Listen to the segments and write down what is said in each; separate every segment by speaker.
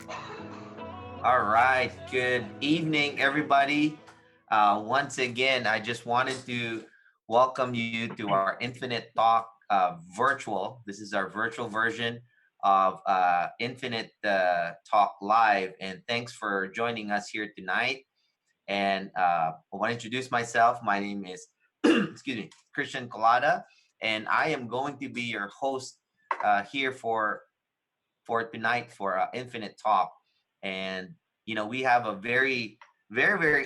Speaker 1: All right. Good evening, everybody. Once again, I just wanted to welcome you to our Infinite Talk virtual. This is our virtual version of Infinite Talk Live. And thanks for joining us here tonight. And I want to introduce myself. My name is, excuse me, Christian Collada. And I am going to be your host here for tonight for Infinite Talk. And we have a very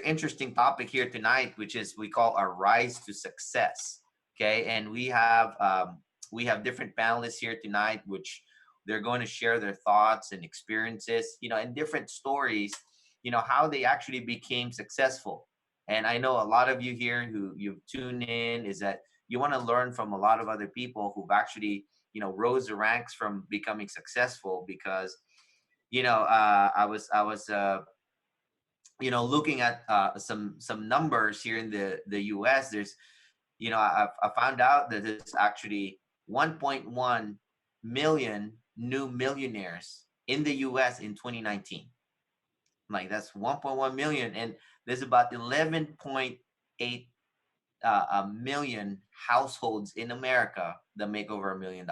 Speaker 1: interesting topic here tonight, which is we call our rise to success. Okay, and we have different panelists here tonight, which they're going to share their thoughts and experiences, and different stories, how they actually became successful. And I know a lot of you here who you've tuned in is that you want to learn from a lot of other people who've actually rose the ranks from becoming successful because I was looking at some numbers here in the US. There's I found out that there's actually 1.1 million new millionaires in the US in 2019. Like that's 1.1 million, and there's about 11.8 a million households in America that make over $1 million.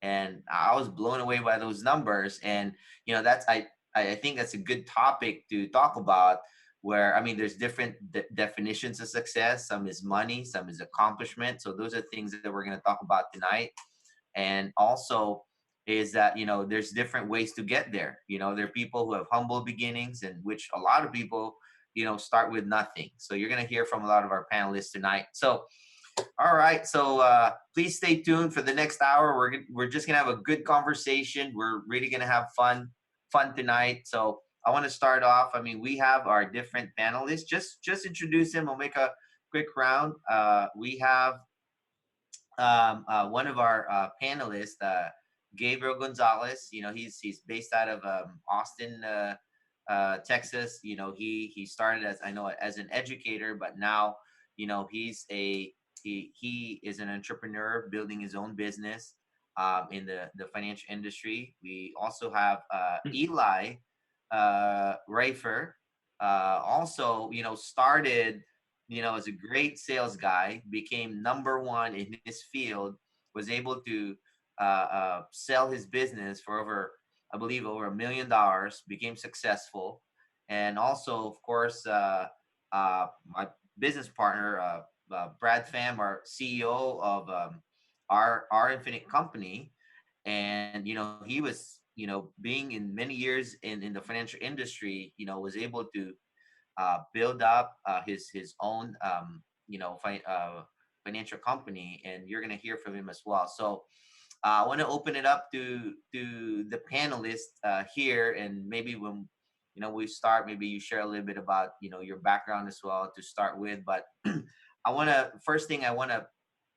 Speaker 1: And I was blown away by those numbers. And that's I think that's a good topic to talk about. Where I mean, there's different definitions of success. Some is money, some is accomplishment. So those are things that we're going to talk about tonight. And also is that there's different ways to get there. There are people who have humble beginnings, and which a lot of people start with nothing. So you're going to hear from a lot of our panelists tonight. So all right, so please stay tuned for the next hour. We're just gonna have a good conversation. We're really gonna have fun tonight. So I want to start off. I mean, we have our different panelists. Just introduce them. We'll make a quick round. We have one of our panelists, Gabriel Gonzales. He's based out of Austin, Texas. He started as I know as an educator, but now he is an entrepreneur building his own business in the financial industry. We also have Eli Reifer, also started as a great sales guy, became number one in his field, was able to sell his business for over, I believe, over $1 million, became successful. And also, of course, my business partner, Brad Pham, our CEO of our Infinite company. And he was being in many years in the financial industry, was able to build up his own financial company, and you're going to hear from him as well. So I want to open it up to the panelists here, and maybe when we start, maybe you share a little bit about your background as well to start with. But I want to first thing I want to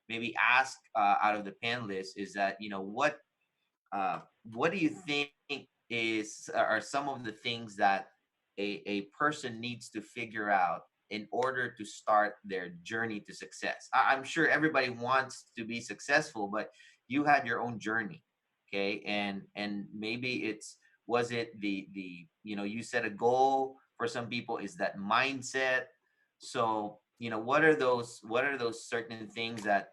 Speaker 1: maybe ask out of the panelists is that what do you think are some of the things that a person needs to figure out in order to start their journey to success? I'm sure everybody wants to be successful, but you had your own journey, okay? And maybe was it the you set a goal. For some people is that mindset. So what are those certain things that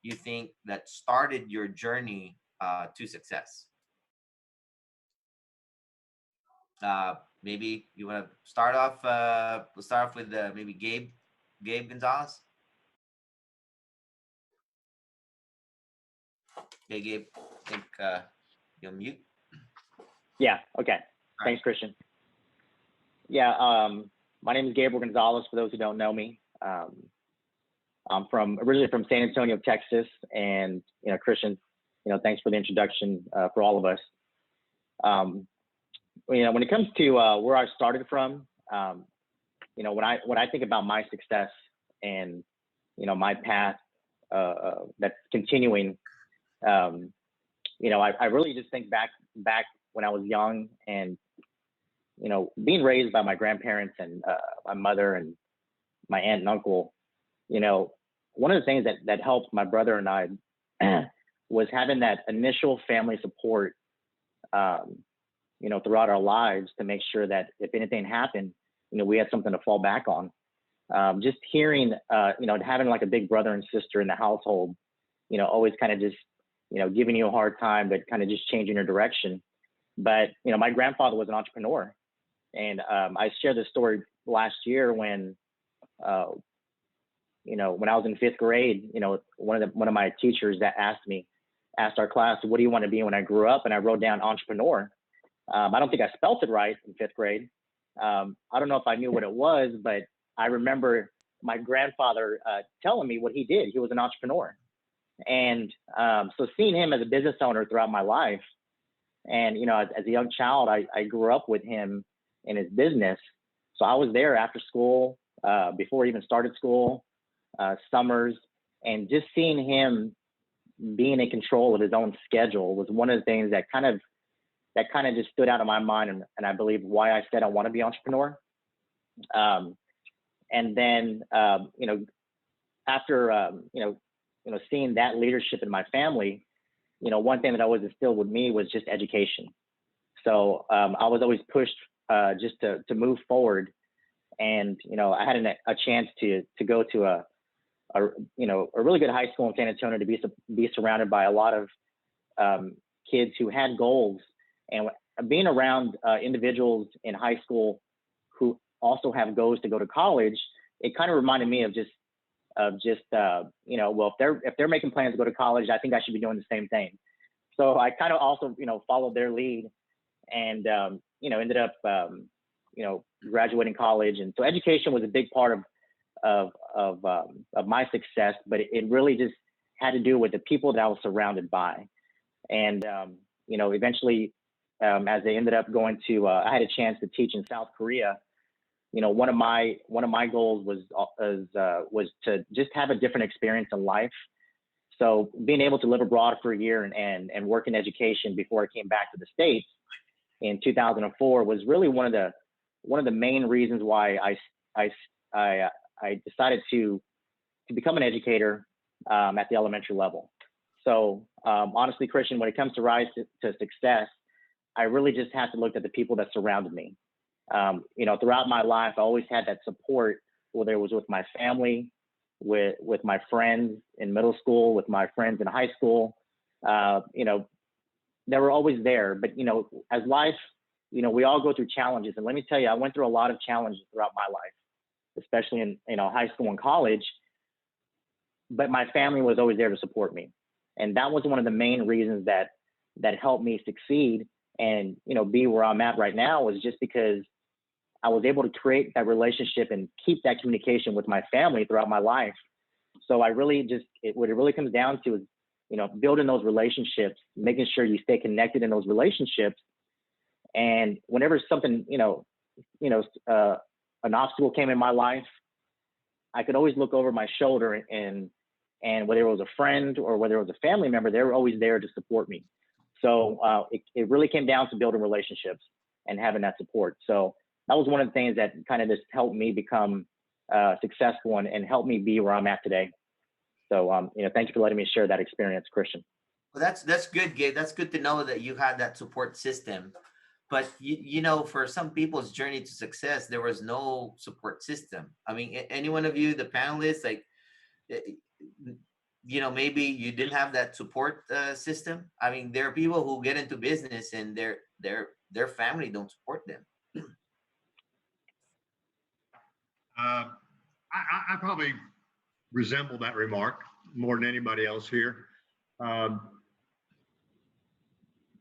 Speaker 1: you think that started your journey to success? Maybe you want to start off. We'll start off with maybe Gabe Gonzalez. Hey, Gabe, I think you're mute.
Speaker 2: Yeah. Okay.
Speaker 1: All right.
Speaker 2: Thanks, Christian. Yeah. My name is Gabriel Gonzales. For those who don't know me, I'm originally from San Antonio, Texas, and Christian, thanks for the introduction for all of us. When it comes to where I started from, when I think about my success and my path that's continuing, I really just think back when I was young and being raised by my grandparents and my mother and my aunt and uncle. One of the things that helped my brother and I was having that initial family support throughout our lives to make sure that if anything happened, we had something to fall back on. Just hearing, having like a big brother and sister in the household, always kind of just, giving you a hard time, but kind of just changing your direction. But, my grandfather was an entrepreneur. And I shared this story last year when I was in fifth grade, one of my teachers that asked our class, what do you want to be when I grew up? And I wrote down entrepreneur. I don't think I spelt it right in fifth grade. I don't know if I knew what it was, but I remember my grandfather telling me what he did. He was an entrepreneur. And so seeing him as a business owner throughout my life, and, as a young child, I grew up with him in his business. So I was there after school, before he even started school, summers, and just seeing him being in control of his own schedule was one of the things that kind of just stood out in my mind, and I believe why I said I want to be an entrepreneur. And then, after, seeing that leadership in my family, one thing that always instilled with me was just education. So I was always pushed just to move forward. And, I had a chance to go to a really good high school in San Antonio, to be surrounded by a lot of kids who had goals, and being around individuals in high school who also have goals to go to college. It kind of reminded me of well, if they're making plans to go to college, I think I should be doing the same thing. So I kind of also, followed their lead, and, ended up, graduating college. And so education was a big part of my success, but it really just had to do with the people that I was surrounded by. And, eventually, as they ended up going to, I had a chance to teach in South Korea. One of my goals was to just have a different experience in life. So being able to live abroad for a year and work in education before I came back to the States in 2004 was really one of the main reasons why I decided to become an educator at the elementary level. So honestly, Christian, when it comes to rise to success, I really just had to look at the people that surrounded me. Throughout my life, I always had that support, whether it was with my family, with my friends in middle school, with my friends in high school. They were always there. But, as life, we all go through challenges. And let me tell you, I went through a lot of challenges throughout my life, especially in, high school and college. But my family was always there to support me. And that was one of the main reasons that helped me succeed and, be where I'm at right now, was just because I was able to create that relationship and keep that communication with my family throughout my life. So I really what it really comes down to is, building those relationships, making sure you stay connected in those relationships. And whenever something, an obstacle came in my life, I could always look over my shoulder, and whether it was a friend or whether it was a family member, they were always there to support me. So it really came down to building relationships and having that support. So that was one of the things that kind of just helped me become successful and helped me be where I'm at today. So, thank you for letting me share that experience, Christian.
Speaker 1: Well, that's good, Gabe. That's good to know that you had that support system. But for some people's journey to success, there was no support system. I mean, any one of you, the panelists, like, maybe you didn't have that support system. I mean, there are people who get into business and their family don't support them.
Speaker 3: I probably resemble that remark more than anybody else here. The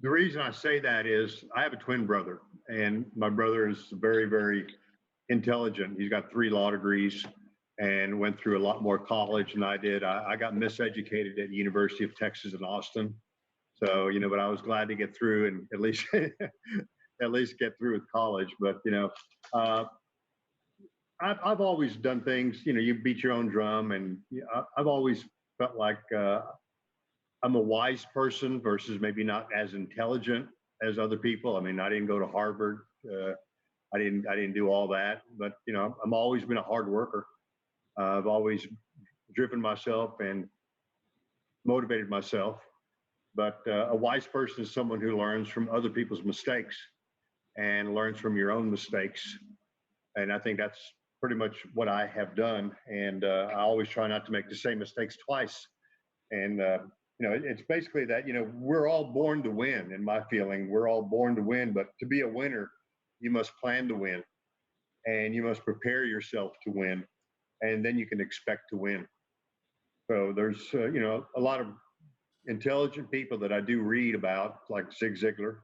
Speaker 3: reason I say that is I have a twin brother, and my brother is very, very intelligent. He's got 3 law degrees and went through a lot more college than I did. I got miseducated at the University of Texas in Austin. So, but I was glad to get through and at least get through with college. But, I've always done things, you beat your own drum, and I've always felt like I'm a wise person versus maybe not as intelligent as other people. I mean, I didn't go to Harvard. I didn't do all that, but I've always been a hard worker. I've always driven myself and motivated myself. But a wise person is someone who learns from other people's mistakes and learns from your own mistakes. And I think that's pretty much what I have done. And I always try not to make the same mistakes twice. And it's basically that we're all born to win. In my feeling, we're all born to win. But to be a winner, you must plan to win, and you must prepare yourself to win, and then you can expect to win. So there's a lot of intelligent people that I do read about, like Zig Ziglar.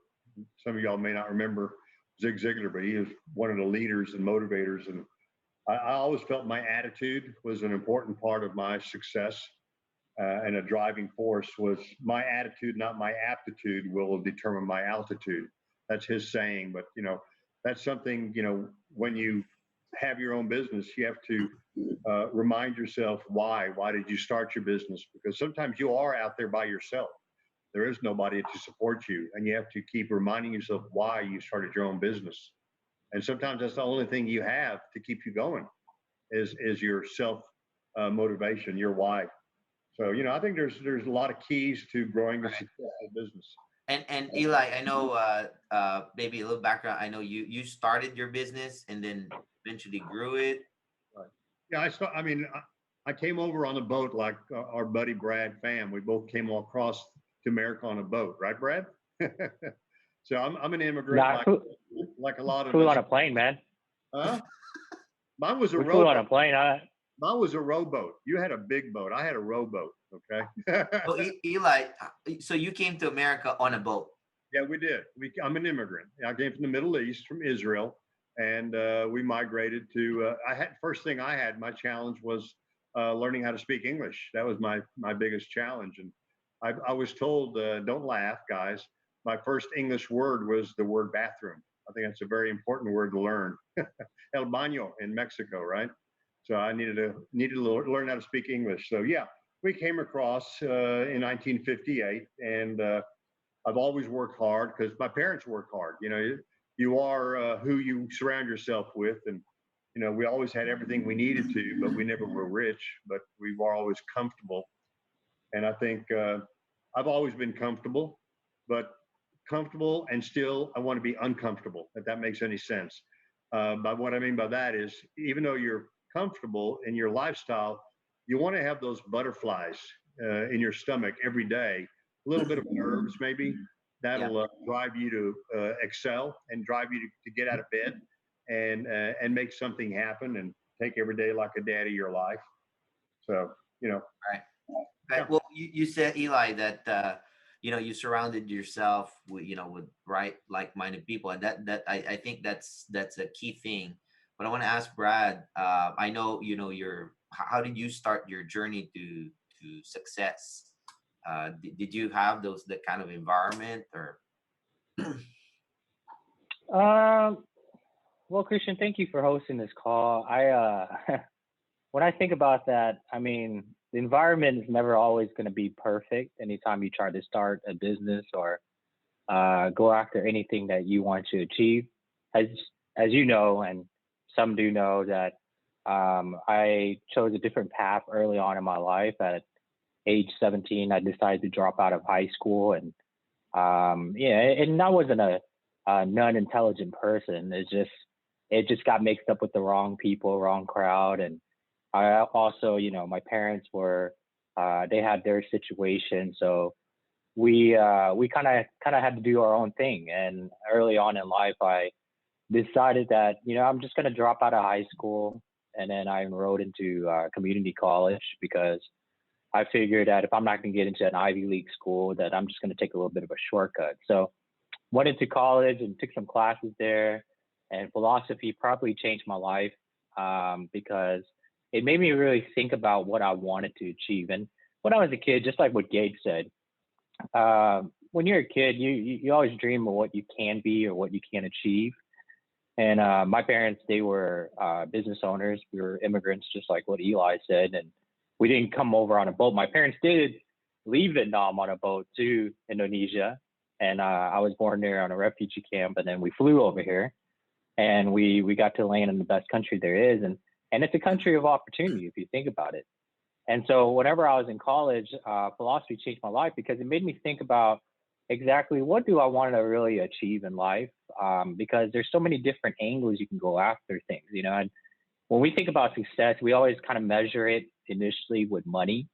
Speaker 3: Some of y'all may not remember Zig Ziglar, but he is one of the leaders and motivators. And I always felt my attitude was an important part of my success. And a driving force was my attitude, not my aptitude, will determine my altitude. That's his saying. But, that's something, when you have your own business, you have to remind yourself why. Why did you start your business? Because sometimes you are out there by yourself. There is nobody to support you. And you have to keep reminding yourself why you started your own business. And sometimes that's the only thing you have to keep you going is your self motivation, your why. So, I think there's a lot of keys to growing a successful business.
Speaker 1: And Eli, I know maybe a little background. I know you started your business and then eventually grew it.
Speaker 3: Right. Yeah, I came over on a boat like our buddy Brad Pham. We both came across to America on a boat, right, Brad? So I'm an immigrant, like a lot of
Speaker 2: flew on a plane, man.
Speaker 3: Huh? Mine was a
Speaker 2: rowboat. Flew on a plane.
Speaker 3: Mine was a rowboat. You had a big boat. I had a rowboat. Okay.
Speaker 1: Well, Eli, so you came to America on a boat?
Speaker 3: Yeah, we did. I'm an immigrant. I came from the Middle East, from Israel, and we migrated to. First thing I had. My challenge was learning how to speak English. That was my biggest challenge, and I was told, don't laugh, guys. My first English word was the word bathroom. I think that's a very important word to learn. El baño in Mexico, right? So I needed to learn how to speak English. So yeah, we came across in 1958, and I've always worked hard because my parents worked hard. You are who you surround yourself with, and we always had everything we needed to, but we never were rich, but we were always comfortable. And I think I've always been comfortable, but comfortable and still I want to be uncomfortable, if that makes any sense. But what I mean by that is, even though you're comfortable in your lifestyle, you want to have those butterflies in your stomach every day, a little bit of nerves maybe, that'll drive you to excel and drive you to get out of bed and make something happen and take every day like a day of your life. So,
Speaker 1: Right. Yeah. Well, you said, Eli, that you surrounded yourself with like-minded people, and that I think that's a key thing. But I want to ask Brad. I know how did you start your journey to success? Did you have that kind of environment or?
Speaker 2: Well, Christian, thank you for hosting this call. When I think about that, the environment is never always going to be perfect. Anytime you try to start a business or go after anything that you want to achieve, as you know, and some do know that I chose a different path early on in my life. At age 17, I decided to drop out of high school, and and I wasn't a non-intelligent person. It just got mixed up with the wrong people, wrong crowd, and I also, my parents were, they had their situation, so we kind of had to do our own thing. And early on in life, I decided that I'm just going to drop out of high school, and then I enrolled into community college because I figured that if I'm not going to get into an Ivy League school, that I'm just going to take a little bit of a shortcut. So went into college and took some classes there, and philosophy probably changed my life because it made me really think about what I wanted to achieve. And when I was a kid, just like what Gabe said, when you're a kid, you always dream of what you can be or what you can achieve. And my parents, they were business owners. We were immigrants, just like what Eli said. And we didn't come over on a boat. My parents did leave Vietnam on a boat to Indonesia. And I was born there on a refugee camp. And then we flew over here. And we got to land in the best country there is. And it's a country of opportunity, if you think about it. And so whenever I was in college, philosophy changed my life because it made me think about exactly what do I want to really achieve in life. because there's so many different angles you can go after things, you know. And when we think about success, we always kind of measure it initially with money.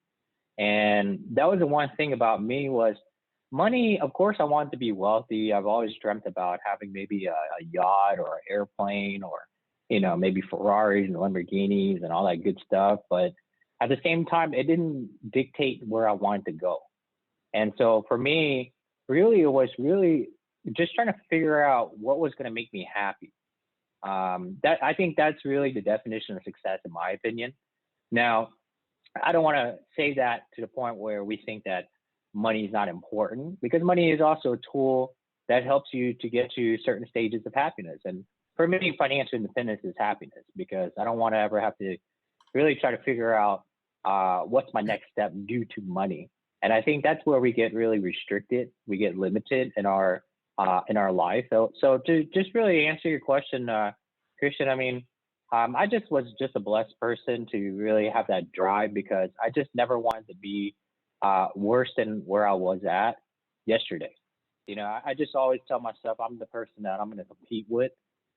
Speaker 2: And that was the one thing about me was money. Of course, I wanted to be wealthy. I've always dreamt about having maybe a yacht or an airplane or, you know, maybe Ferraris and Lamborghinis and all that good stuff. But at the same time, it didn't dictate where I wanted to go. And so for me, really, it was really just trying to figure out what was going to make me happy. That I think that's really the definition of success, in my opinion. Now, I don't want to say that to the point where we think that money is not important, because money is also a tool that helps you to get to certain stages of happiness. And for me, financial independence is happiness, because I don't want to ever have to really try to figure out what's my next step due to money. And I think that's where we get really restricted. We get limited in our life. So to just really answer your question, Christian, I mean, I just was just a blessed person to really have that drive, because I just never wanted to be worse than where I was at yesterday. You know, I just always tell myself I'm the person that I'm going to compete with.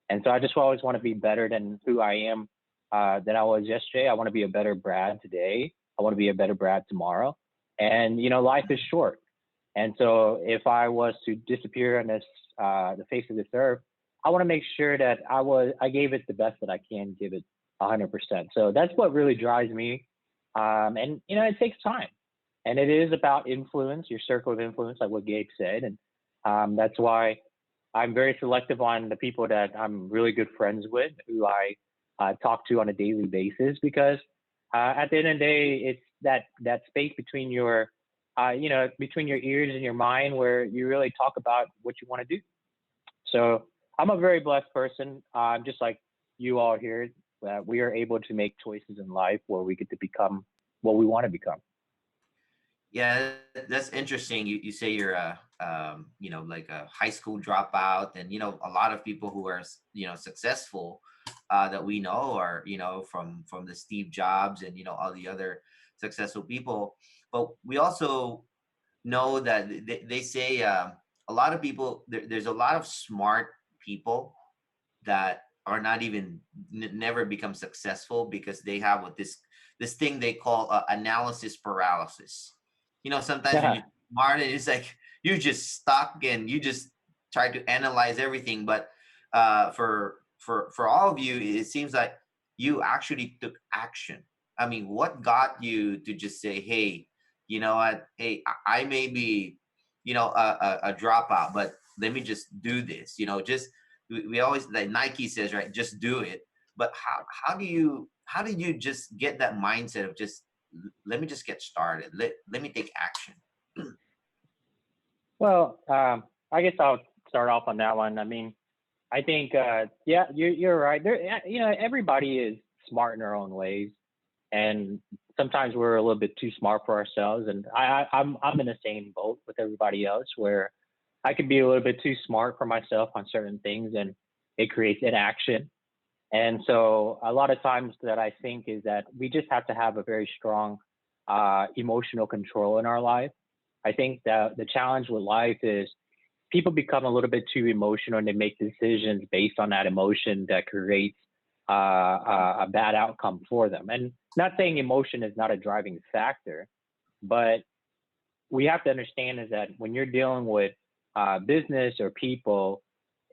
Speaker 2: And so I just always want to be better than who I am than I was yesterday. I want to be a better Brad today. I want to be a better Brad tomorrow. And, you know, life is short. And so if I was to disappear on this, the face of this earth, I want to make sure that I gave it the best that I can give it 100%. So that's what really drives me. And, you know, it takes time, and it is about influence, your circle of influence, like what Gabe said. And that's why I'm very selective on the people that I'm really good friends with, who I talk to on a daily basis, because at the end of the day, it's that space between your, you know, between your ears and your mind, where you really talk about what you want to do. So I'm a very blessed person, just like you all here, that we are able to make choices in life where we get to become what we want to become.
Speaker 1: Yeah, that's interesting. You say you're a you know, like a high school dropout, and you know, a lot of people who are, you know, successful that we know are, you know, from the Steve Jobs and, you know, all the other successful people. But we also know that they say a lot of people, there's a lot of smart people that are not even never become successful, because they have what this thing they call analysis paralysis. You know, sometimes when
Speaker 2: Yeah.
Speaker 1: you're smart, it's like you're just stuck and you just try to analyze everything. But for all of you, it seems like you actually took action. I mean, what got you to just say, hey, you know what, hey, I may be, you know, a dropout, but let me just do this, you know. Just we always, like Nike says, right, just do it. But how do you just get that mindset of just let me just get started, let me take action?
Speaker 2: Well, I guess I'll start off on that one. I mean, I think, yeah, you're right. There, you know, everybody is smart in their own ways, and sometimes we're a little bit too smart for ourselves. And I'm in the same boat with everybody else, where I could be a little bit too smart for myself on certain things, and it creates inaction. And so a lot of times that I think is that we just have to have a very strong emotional control in our life. I think that the challenge with life is people become a little bit too emotional, and they make decisions based on that emotion that creates a bad outcome for them. And not saying emotion is not a driving factor, but we have to understand is that when you're dealing with business or people,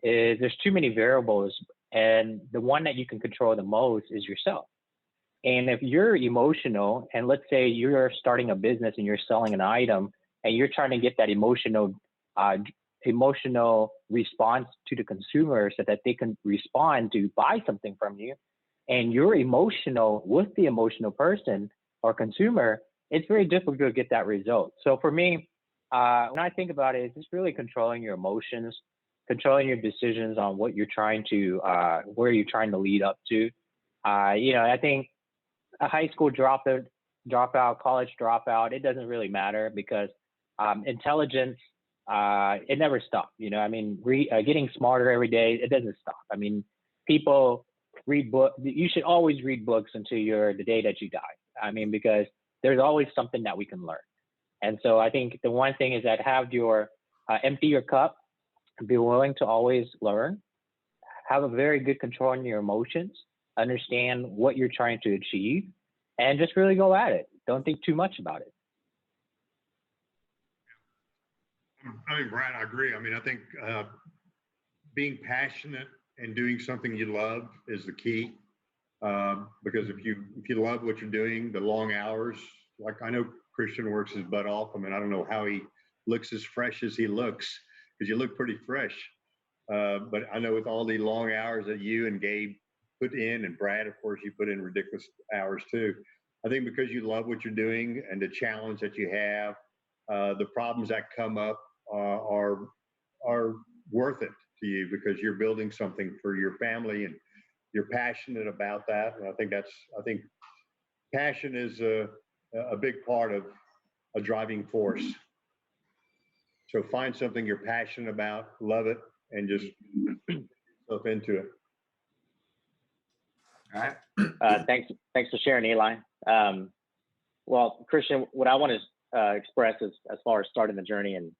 Speaker 2: is there's too many variables, and the one that you can control the most is yourself. And if you're emotional, and let's say you're starting a business and you're selling an item, and you're trying to get that uh, emotional response to the consumer so that they can respond to buy something from you, and you're emotional with the emotional person or consumer, it's very difficult to get that result. So for me, when I think about it, it's just really controlling your emotions, controlling your decisions on what you're trying to, where you're trying to lead up to. You know, I think a high school dropout, college dropout, it doesn't really matter, because intelligence, it never stops. You know, I mean, getting smarter every day, it doesn't stop. I mean, people read books. You should always read books until the day that you die. I mean, because there's always something that we can learn. And so I think the one thing is that have your empty your cup, be willing to always learn, have a very good control on your emotions, understand what you're trying to achieve, and just really go at it. Don't think too much about it.
Speaker 3: I mean, Brad, I agree. I mean, I think being passionate and doing something you love is the key. Because if you love what you're doing, the long hours, like I know Christian works his butt off. I mean, I don't know how he looks as fresh as he looks, because you look pretty fresh. But I know with all the long hours that you and Gabe put in, and Brad, of course, you put in ridiculous hours too. I think because you love what you're doing and the challenge that you have, the problems that come up are worth it to you, because you're building something for your family and you're passionate about that. And I think passion is a big part of a driving force. So find something you're passionate about, love it, and just put yourself into it.
Speaker 1: All right.
Speaker 2: Thanks for sharing, Eli. Well, Christian, what I want to express is, as far as starting the journey and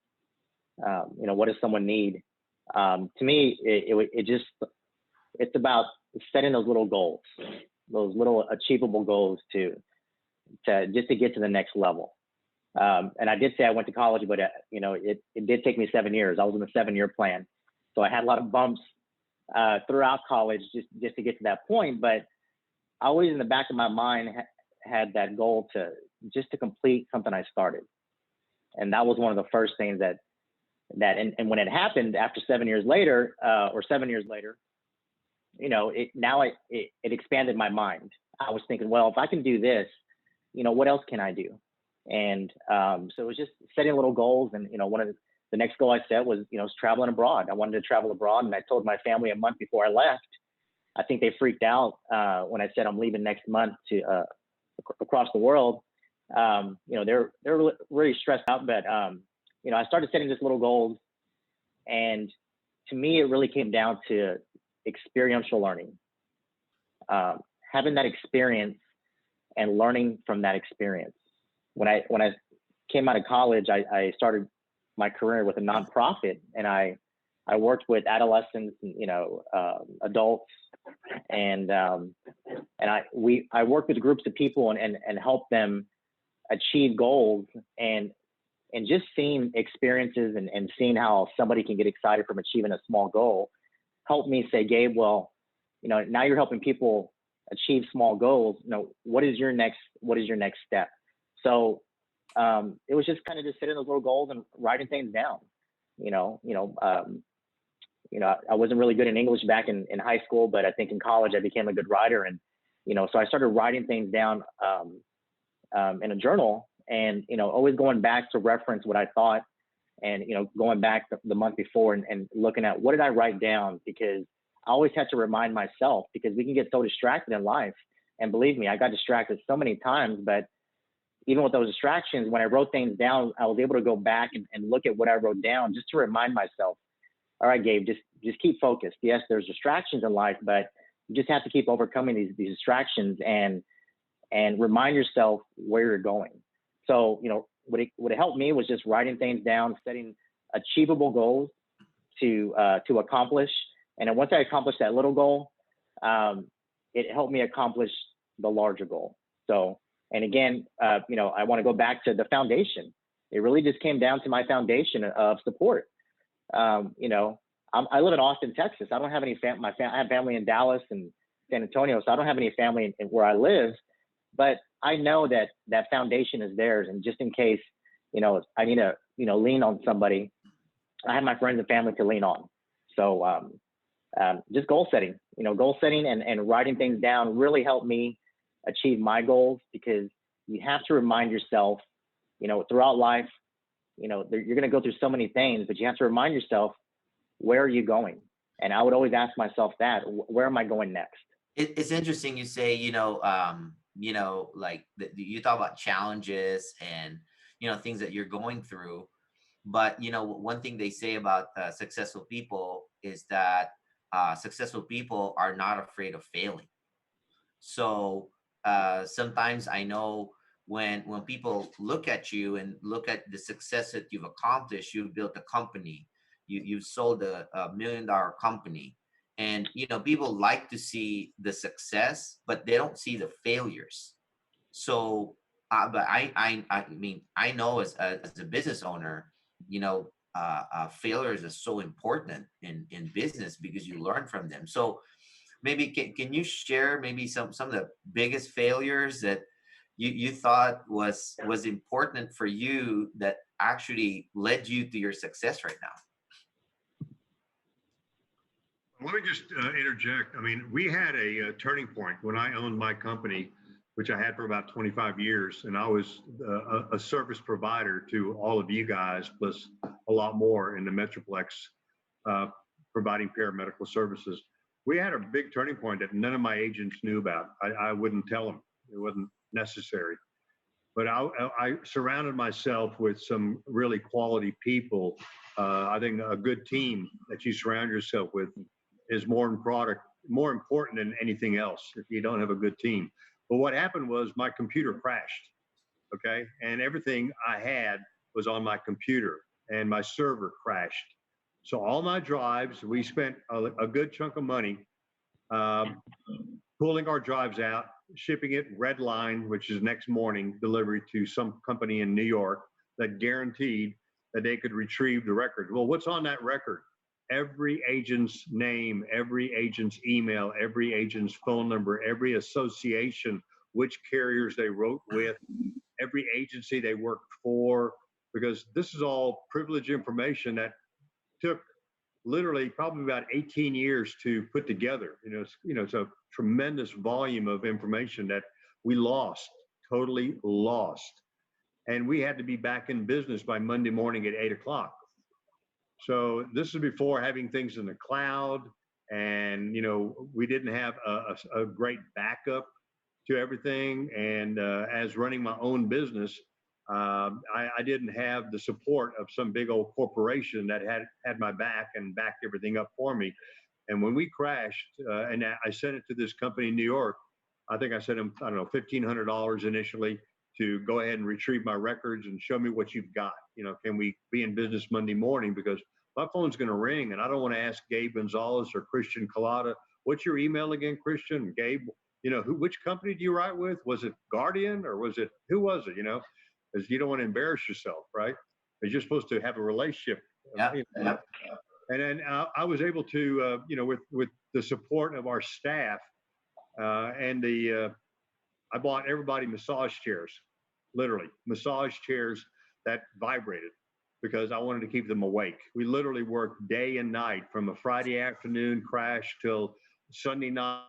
Speaker 2: what does someone need? To me, it's about setting those little goals, those little achievable goals to get to the next level. And I did say I went to college, but it did take me 7 years. I was in the 7-year plan, so I had a lot of bumps throughout college just to get to that point. But I always, in the back of my mind, had that goal to complete something I started, and that was one of the first things that when it happened after 7 years later, or 7 years later, it expanded my mind. I was thinking, well, if I can do this, what else can I do? And so it was just setting little goals. And one of the next goal I set was traveling abroad. I wanted to travel abroad, and I told my family a month before I left. I think they freaked out when I said I'm leaving next month to across the world. They're really stressed out, but I started setting just little goals, and to me, it really came down to experiential learning, having that experience and learning from that experience. When I came out of college, I started my career with a nonprofit, and I worked with adolescents, adults, and I worked with groups of people and helped them achieve goals, and just seeing experiences and seeing how somebody can get excited from achieving a small goal helped me say, Gabe, well, now you're helping people achieve small goals. What is your next step? So it was just kind of just setting those little goals and writing things down. I wasn't really good in English back in high school, but I think in college I became a good writer, and so I started writing things down in a journal, and always going back to reference what I thought, and going back the month before and looking at what did I write down, because I always had to remind myself, because we can get so distracted in life. And believe me, I got distracted so many times, but even with those distractions, when I wrote things down, I was able to go back and look at what I wrote down, just to remind myself, all right, Gabe, just keep focused. Yes, there's distractions in life, but you just have to keep overcoming these distractions and remind yourself where you're going. So, what it helped me was just writing things down, setting achievable goals to accomplish. And then once I accomplished that little goal, it helped me accomplish the larger goal. So, and again, I want to go back to the foundation. It really just came down to my foundation of support. I live in Austin, Texas. I don't have any I have family in Dallas and San Antonio, so I don't have any family in where I live. But I know that foundation is theirs, and just in case, I need to, lean on somebody, I have my friends and family to lean on. So just goal setting, and writing things down really helped me achieve my goals, because you have to remind yourself, throughout life, you're going to go through so many things, but you have to remind yourself, where are you going? And I would always ask myself that, where am I going next?
Speaker 1: It's interesting you say, like you talk about challenges and, things that you're going through. But, one thing they say about successful people is that successful people are not afraid of failing. So sometimes I know when people look at you and look at the success that you've accomplished, you've built a company, you've sold a $1 million company, and people like to see the success, but they don't see the failures. So, but I mean, I know as a business owner, failures are so important in business because you learn from them. So maybe can you share maybe some of the biggest failures that you thought was important for you that actually led you to your success right now?
Speaker 3: Let me just interject. I mean, we had a turning point when I owned my company, which I had for about 25 years, and I was a service provider to all of you guys, plus a lot more in the Metroplex, providing paramedical services. We had a big turning point that none of my agents knew about. I wouldn't tell them. It wasn't necessary. But I surrounded myself with some really quality people. I think a good team that you surround yourself with is more important than anything else if you don't have a good team. But what happened was my computer crashed, okay? And everything I had was on my computer, and my server crashed. So all my drives, we spent a good chunk of money pulling our drives out, shipping it red line, which is next morning delivery to some company in New York that guaranteed that they could retrieve the record. Well, what's on that record? Every agent's name, every agent's email, every agent's phone number, every association, which carriers they wrote with, every agency they worked for, because this is all privileged information that took literally probably about 18 years to put together. It's a tremendous volume of information that we lost, totally lost. And we had to be back in business by Monday morning at 8 o'clock. So this is before having things in the cloud, and we didn't have a great backup to everything. And as running my own business, I didn't have the support of some big old corporation that had my back and backed everything up for me. And when we crashed, and I sent it to this company in New York, I think I sent them, I don't know, $1,500 initially to go ahead and retrieve my records and show me what you've got. Can we be in business Monday morning? Because my phone's going to ring, and I don't want to ask Gabe Gonzales or Christian Collada, what's your email again, Christian? Gabe, which company do you write with? Was it Guardian, or who was it? Because you don't want to embarrass yourself, right? Because you're supposed to have a relationship.
Speaker 1: Yeah. Yeah.
Speaker 3: And then I was able to, with the support of our staff, I bought everybody massage chairs, literally massage chairs that vibrated, because I wanted to keep them awake. We literally worked day and night from a Friday afternoon crash till Sunday night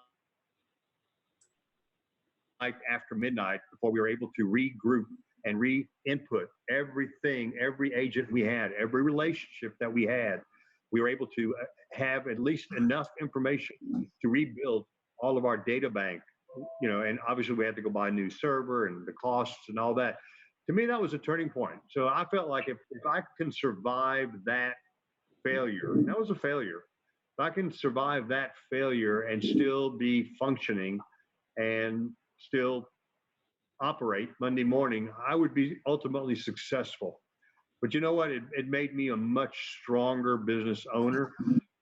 Speaker 3: after midnight before we were able to regroup and re-input everything, every agent we had, every relationship that we had. We were able to have at least enough information to rebuild all of our data bank, and obviously we had to go buy a new server and the costs and all that. To me, that was a turning point. So I felt like if I can survive that failure, that was a failure. If I can survive that failure and still be functioning and still operate Monday morning, I would be ultimately successful. But you know what? It made me a much stronger business owner,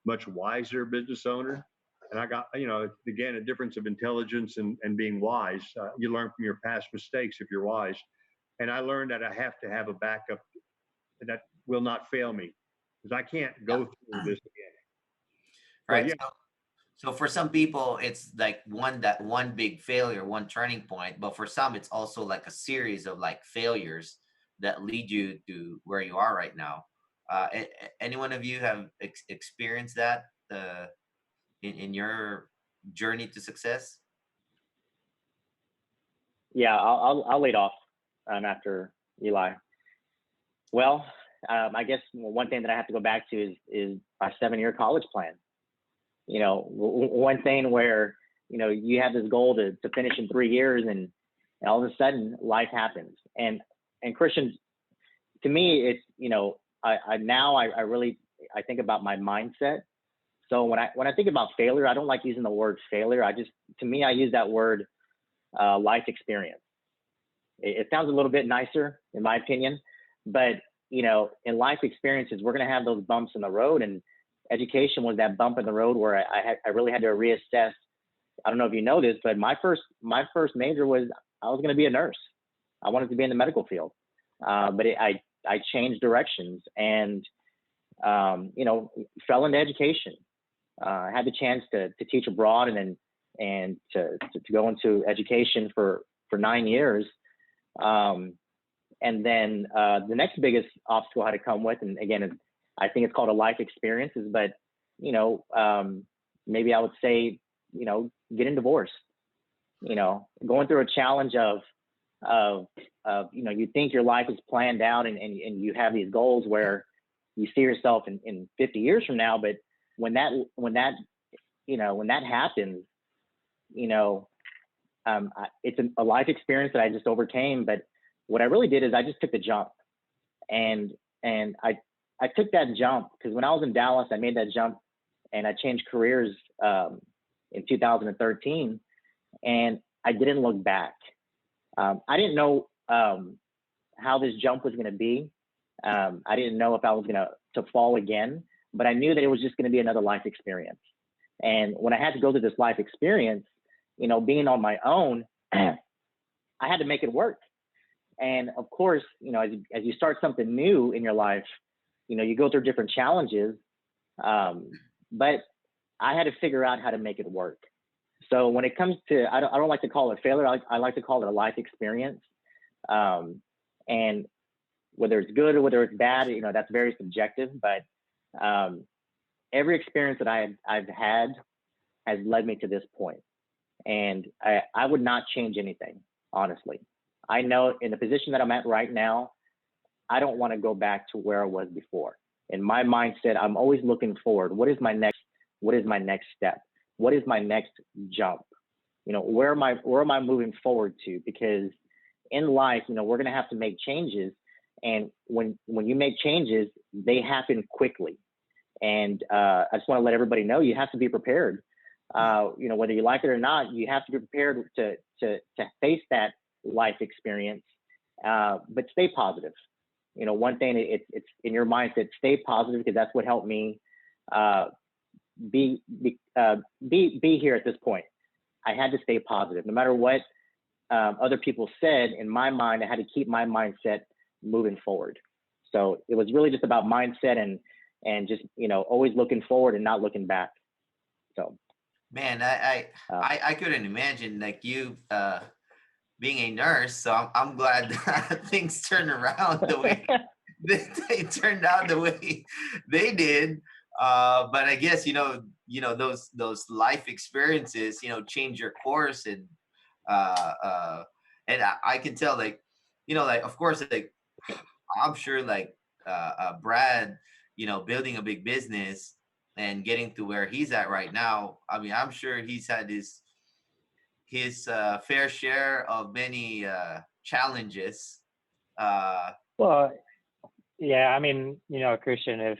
Speaker 3: much wiser business owner. And I got, again, a difference of intelligence and being wise. You learn from your past mistakes if you're wise. And I learned that I have to have a backup that will not fail me, because I can't go through this again.
Speaker 1: Right. Yeah. So for some people, it's like one big failure, one turning point. But for some, it's also like a series of like failures that lead you to where you are right now. Any one of you have experienced that in your journey to success?
Speaker 2: Yeah, I'll lead off after Eli. Well, I guess one thing that I have to go back to is my 7-year college plan. One thing where, you have this goal to finish in 3 years, and all of a sudden life happens. And Christian, to me, it's, I really think about my mindset. So when I think about failure, I don't like using the word failure. To me, I use that word life experience. It sounds a little bit nicer, in my opinion, but in life experiences, we're going to have those bumps in the road, and education was that bump in the road where I really had to reassess. I don't know if you know this, but my first major was I was going to be a nurse. I wanted to be in the medical field, but I changed directions and fell into education. I had the chance to teach abroad and to go into education for 9 years. And then the next biggest obstacle I had to come with, and again, I think it's called a life experiences, but maybe I would say, getting divorced, going through a challenge of you think your life is planned out and you have these goals where you see yourself in 50 years from now, but when that happens, it's a life experience that I just overcame. But what I really did is I just took the jump, and I took that jump because when I was in Dallas, I made that jump and I changed careers in 2013, and I didn't look back. I didn't know how this jump was going to be. I didn't know if I was going to fall again, but I knew that it was just going to be another life experience. And when I had to go through this life experience, being on my own, I had to make it work. And of course, as you start something new in your life, you go through different challenges, but I had to figure out how to make it work. So when it comes to, I don't like to call it failure. I like to call it a life experience. And whether it's good or whether it's bad, that's very subjective. But every experience that I've had has led me to this point. And I would not change anything, honestly. I know in the position that I'm at right now, I don't want to go back to where I was before. In my mindset, I'm always looking forward. What is my next step? What is my next jump? Where am I moving forward to? Because in life, we're going to have to make changes. And when you make changes, they happen quickly. And I just want to let everybody know you have to be prepared. Whether you like it or not, you have to be prepared to face that life experience, but stay positive. One thing, it's in your mindset, stay positive, because that's what helped me be here at this point. I had to stay positive. No matter what other people said, in my mind, I had to keep my mindset moving forward. So it was really just about mindset and just, always looking forward and not looking back. So.
Speaker 1: Man, I couldn't imagine like you being a nurse. So I'm glad that things turned around the way they turned out the way they did. But I guess those life experiences change your course, and I can tell like of course like I'm sure like Brad building a big business and getting to where he's at right now. I mean, I'm sure he's had his fair share of many challenges.
Speaker 4: Well, yeah, I mean, Christian, if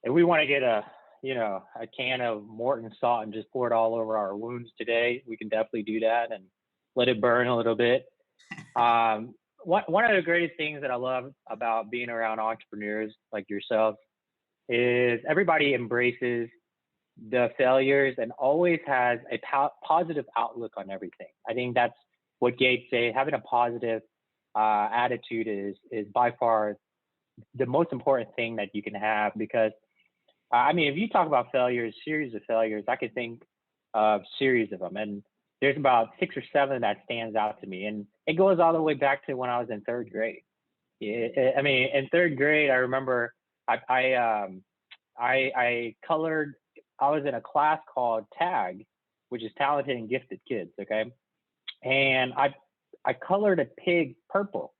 Speaker 4: we want to get a can of Morton salt and just pour it all over our wounds today, we can definitely do that and let it burn a little bit. One of the greatest things that I love about being around entrepreneurs like yourself is everybody embraces the failures and always has a positive outlook on everything. I think that's what Gabe said. Having a positive attitude is by far the most important thing that you can have, because I mean, if you talk about failures, series of failures, I could think of series of them, and there's about 6 or 7 that stands out to me, and it goes all the way back to when I was in 3rd grade. I mean, in 3rd grade, I remember I colored. I was in a class called TAG, which is Talented and Gifted Kids. Okay, and I colored a pig purple,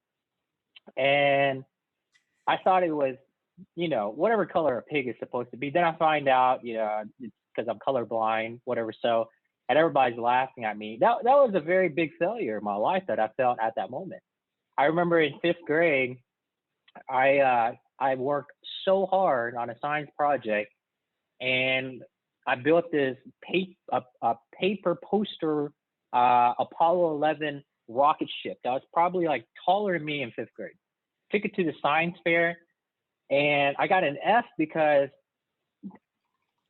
Speaker 4: and I thought it was, whatever color a pig is supposed to be. Then I find out, it's because I'm colorblind, whatever. So, and everybody's laughing at me. That was a very big failure in my life that I felt at that moment. I remember in 5th grade, I worked so hard on a science project, and I built this paper poster Apollo 11 rocket ship that was probably like taller than me in 5th grade. took it to the science fair, and I got an F because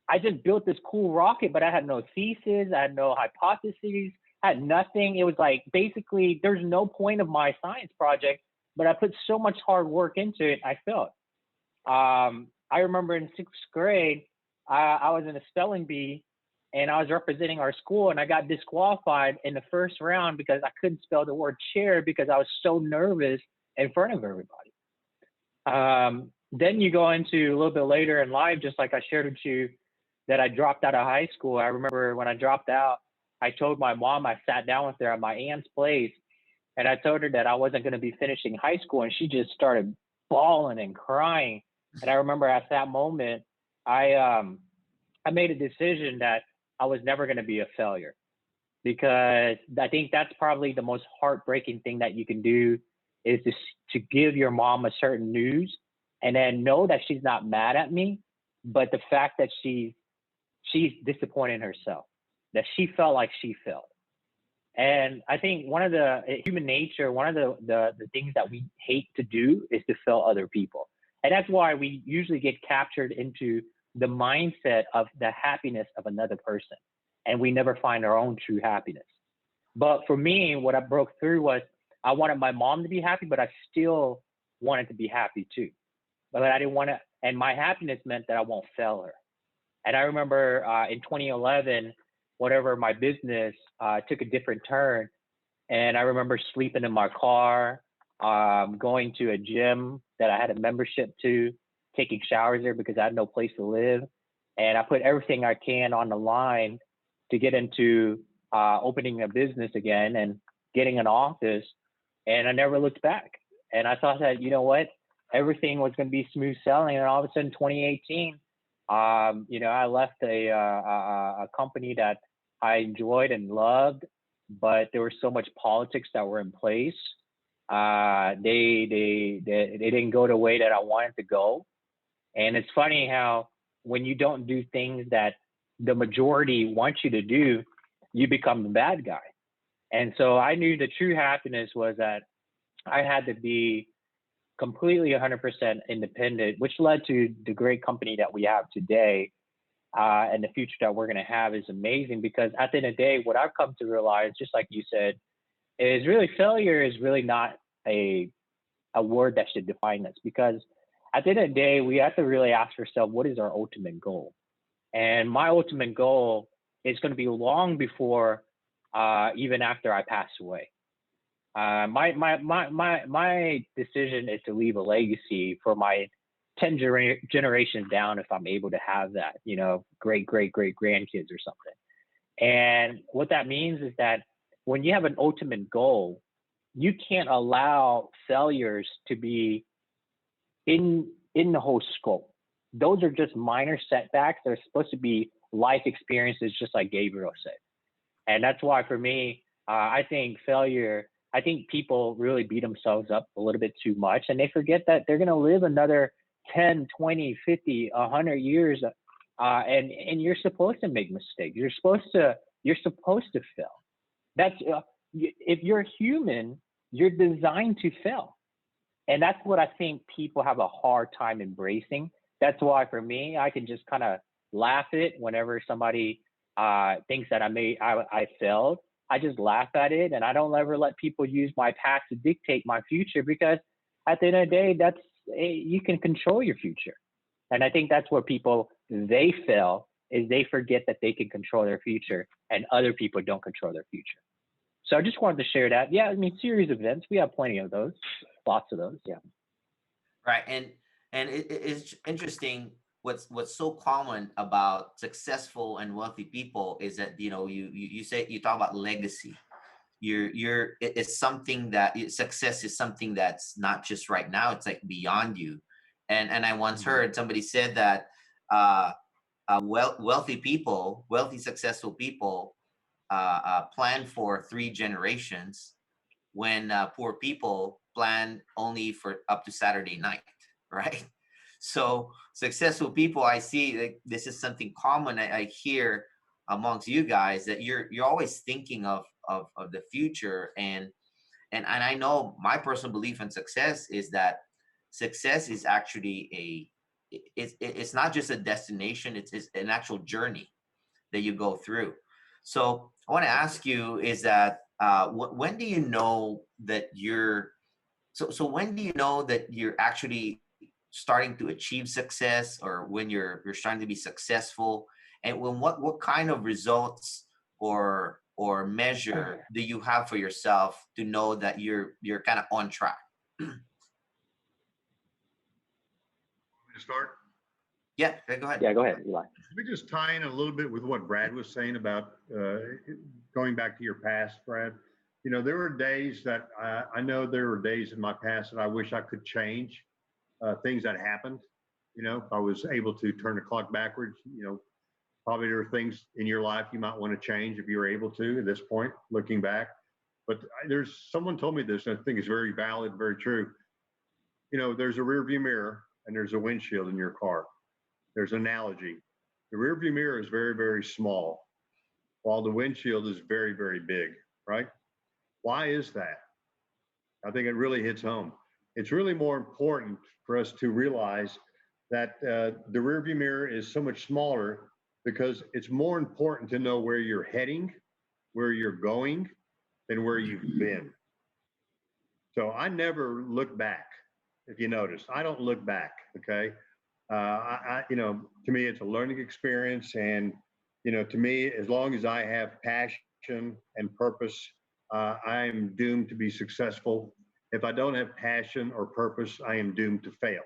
Speaker 4: I just built this cool rocket, but I had no thesis, I had no hypotheses, I had nothing. It was like basically there's no point of my science project, but I put so much hard work into it, I failed. I remember in 6th grade, I was in a spelling bee and I was representing our school, and I got disqualified in the first round because I couldn't spell the word chair because I was so nervous in front of everybody. Then you go into a little bit later in life, just like I shared with you, that I dropped out of high school. I remember when I dropped out, I told my mom, I sat down with her at my aunt's place, and I told her that I wasn't going to be finishing high school, and she just started bawling and crying. And I remember at that moment, I made a decision that I was never going to be a failure, because I think that's probably the most heartbreaking thing that you can do, is to give your mom a certain news and then know that she's not mad at me, but the fact that she's disappointed in herself, that she felt like she failed. And I think one of the human nature, one of the things that we hate to do is to fail other people. And that's why we usually get captured into the mindset of the happiness of another person, and we never find our own true happiness. But for me, what I broke through was I wanted my mom to be happy, but I still wanted to be happy too. But I didn't want to, and my happiness meant that I won't fail her. And I remember in 2011, whatever, my business took a different turn. And I remember sleeping in my car, going to a gym that I had a membership to, taking showers there because I had no place to live. And I put everything I can on the line to get into opening a business again and getting an office. And I never looked back. And I thought that, you know what, everything was going to be smooth sailing. And all of a sudden, 2018, I left a company that I enjoyed and loved, but there was so much politics that were in place. They didn't go the way that I wanted to go. And it's funny how when you don't do things that the majority wants you to do, you become the bad guy. And so I knew the true happiness was that I had to be completely 100% independent, which led to the great company that we have today. And the future that we're going to have is amazing, because at the end of the day, what I've come to realize, just like you said, is really failure is really not a word that should define us, because at the end of the day, we have to really ask ourselves, what is our ultimate goal? And my ultimate goal is going to be long before, even after I pass away. My decision is to leave a legacy for my 10 generations down, if I'm able to have that, great grandkids or something. And what that means is that when you have an ultimate goal, you can't allow failures to be in the whole scope. Those are just minor setbacks. They're supposed to be life experiences, just like Gabriel said. And that's why for me, I think people really beat themselves up a little bit too much, and they forget that they're going to live another 10, 20, 50, 100 years. And you're supposed to make mistakes. You're supposed to fail. That's if you're human, you're designed to fail. And that's what I think people have a hard time embracing. That's why for me, I can just kind of laugh at it whenever somebody thinks that I failed. I just laugh at it, and I don't ever let people use my past to dictate my future, because at the end of the day, you can control your future. And I think that's where they fail, is they forget that they can control their future and other people don't control their future. So I just wanted to share that. Yeah, I mean, series of events, we have plenty of those, lots of those. Yeah.
Speaker 1: Right. And it's interesting. What's so common about successful and wealthy people is that, you talk about legacy. It's something that success is something that's not just right now, it's like beyond you. And I once heard somebody said that wealthy successful people plan for 3 generations, when poor people plan only for up to Saturday night, right? So successful people, I see that this is something common I hear amongst you guys, that you're always thinking of the future. And I know my personal belief in success is that success is actually it's not just a destination, it's an actual journey that you go through. So I want to ask you is that when do you know that so when do you know that you're actually starting to achieve success, or when you're starting to be successful, and when what kind of results or measure do you have for yourself to know that you're kind of on track?
Speaker 3: To start?
Speaker 1: Yeah, go ahead.
Speaker 2: Yeah, go ahead, Eli.
Speaker 3: Let me just tie in a little bit with what Brad was saying about going back to your past, Brad. You know, there were days that I know there were days in my past that I wish I could change things that happened. You know, if I was able to turn the clock backwards, you know, probably there are things in your life you might want to change if you were able to at this point, looking back. But there's someone told me this, and I think it's very valid, very true. You know, there's a rear view mirror and there's a windshield in your car. There's an analogy. The rear view mirror is very, very small, while the windshield is very, very big, right? Why is that? I think it really hits home. It's really more important for us to realize that the rear view mirror is so much smaller because it's more important to know where you're heading, where you're going, than where you've been. So I never look back. If you notice, I don't look back. Okay. You know, to me, it's a learning experience. And, you know, to me, as long as I have passion and purpose, I'm doomed to be successful. If I don't have passion or purpose, I am doomed to fail.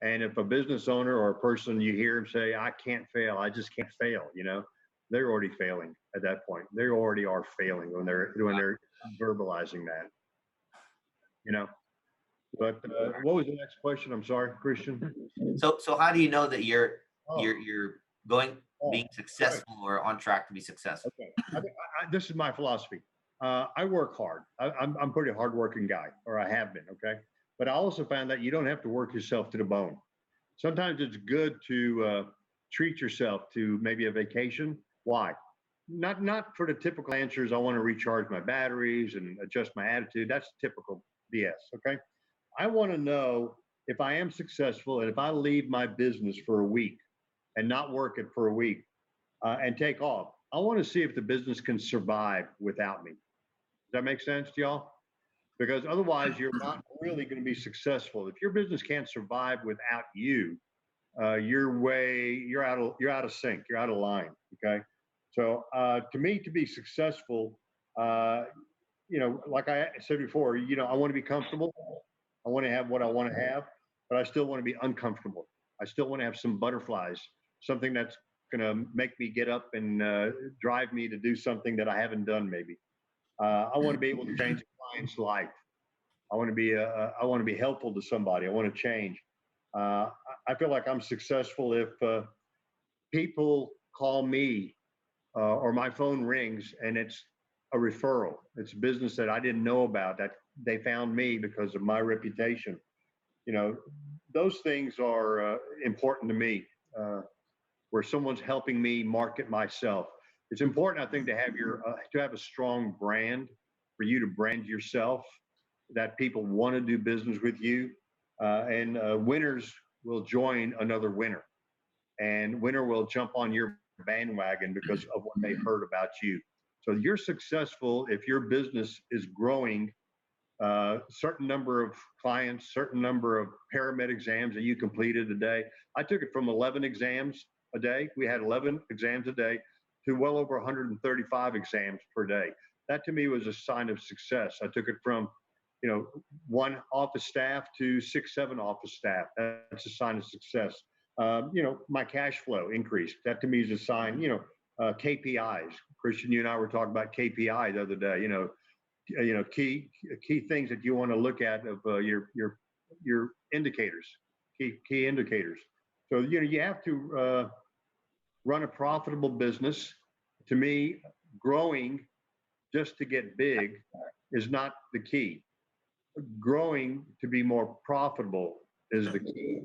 Speaker 3: And if a business owner or a person you hear him say, I can't fail, I just can't fail, you know, they're already failing at that point. They already are failing when they're verbalizing that, you know. But what was the next question? I'm sorry, Christian.
Speaker 1: So how do you know that you're
Speaker 3: Oh,
Speaker 1: you're going being
Speaker 3: right.
Speaker 1: successful or on track to be successful?
Speaker 3: Okay. This is my philosophy. I work hard. I'm a pretty hardworking guy, or I have been. Okay. But I also found that you don't have to work yourself to the bone. Sometimes it's good to treat yourself to maybe a vacation. Why? Not for the typical answers. I want to recharge my batteries and adjust my attitude. That's typical BS. Okay. I want to know if I am successful and if I leave my business for a week and not work it for a week and take off. I want to see if the business can survive without me. Does that make sense to y'all? Because otherwise, you're not really going to be successful. If your business can't survive without you, you're out of sync, you're out of line. Okay, so to me, to be successful, you know, like I said before, you know, I want to be comfortable. I want to have what I want to have, but I still want to be uncomfortable. I still want to have some butterflies, something that's going to make me get up and drive me to do something that I haven't done maybe. I want to be able to change a client's life. I want to be helpful to somebody. I want to change. I feel like I'm successful if people call me or my phone rings and it's a referral. It's a business that I didn't know about that they found me because of my reputation. You know, those things are important to me. Where someone's helping me market myself. It's important, I think, to have a strong brand, for you to brand yourself, that people want to do business with you, and winners will join another winner, and winner will jump on your bandwagon because of what they heard about you. So you're successful if your business is growing. Certain number of clients, certain number of paramed exams that you completed a day. I took it from 11 exams a day. We had 11 exams a day to well over 135 exams per day. That to me was a sign of success. I took it from, you know, one office staff to 6, 7 office staff. That's a sign of success. You know, my cash flow increased. That to me is a sign. You know, KPIs. Christian, you and I were talking about KPI the other day. You know, key things that you want to look at of your indicators, key indicators. So you know, you have to run a profitable business. To me, growing just to get big is not the key. Growing to be more profitable is the key.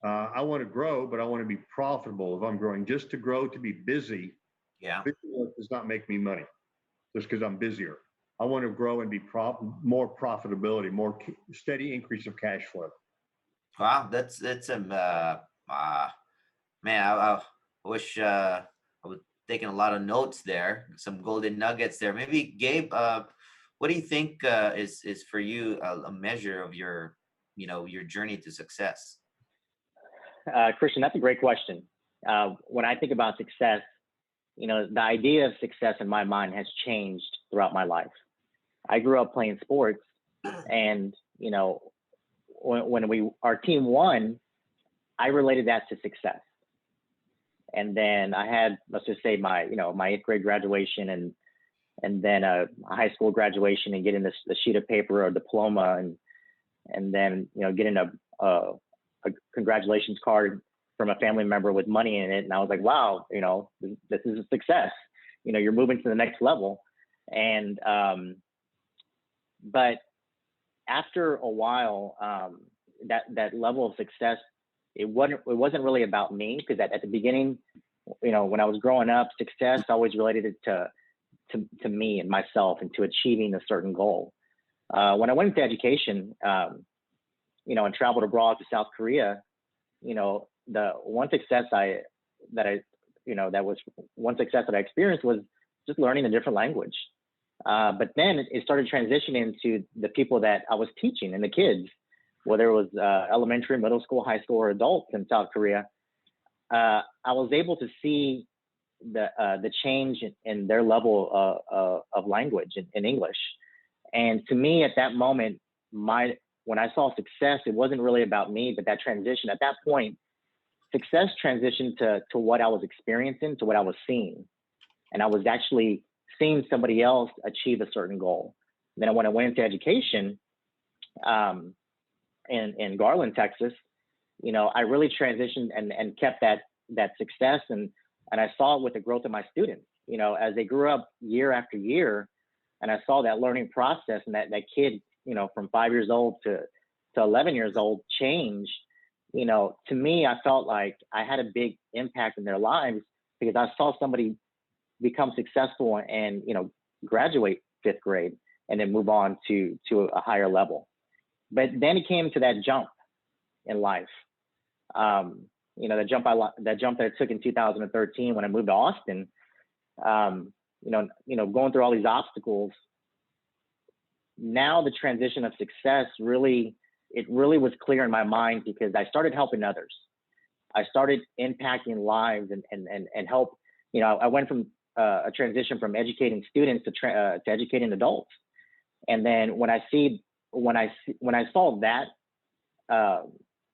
Speaker 3: I want to grow, but I want to be profitable. If I'm growing just to grow to be busy,
Speaker 1: Yeah,
Speaker 3: busy work does not make me money just because I'm busier. I want to grow and be more profitability, more steady increase of cash flow.
Speaker 1: Wow, that's man. I wish I was taking a lot of notes there, some golden nuggets there. Maybe Gabe, what do you think is for you a measure of your, your journey to success?
Speaker 2: Christian, that's a great question. When I think about success, the idea of success in my mind has changed throughout my life. I grew up playing sports, and when our team won, I related that to success. And then I had, let's just say, my 8th grade graduation, and then a high school graduation, and getting the sheet of paper or diploma, and then getting a congratulations card from a family member with money in it. And I was like, wow, this is a success. You're moving to the next level. And but after a while, that level of success, it wasn't really about me, because at the beginning, when I was growing up, success always related it to me and myself, and to achieving a certain goal. When I went into education, and traveled abroad to South Korea, the one success that I experienced was just learning a different language. But then it started transitioning into the people that I was teaching, and the kids, whether it was elementary, middle school, high school, or adults in South Korea. I was able to see the change in their level of language in English. And to me, at that moment, when I saw success, it wasn't really about me, but that transition at that point, success transitioned to what I was experiencing, to what I was seeing. And I was actually seeing somebody else achieve a certain goal. Then when I went into education in Garland, Texas, I really transitioned and kept that success. And I saw it with the growth of my students, as they grew up year after year. And I saw that learning process, and that kid, from 5 years old to 11 years old change. To me, I felt like I had a big impact in their lives, because I saw somebody become successful and, graduate 5th grade and then move on to a higher level. But then it came to that jump in life. The jump that I took in 2013 when I moved to Austin, going through all these obstacles. Now the transition of success really was clear in my mind, because I started helping others. I started impacting lives and help. I went from a transition from educating students to educating adults. And then when I saw that,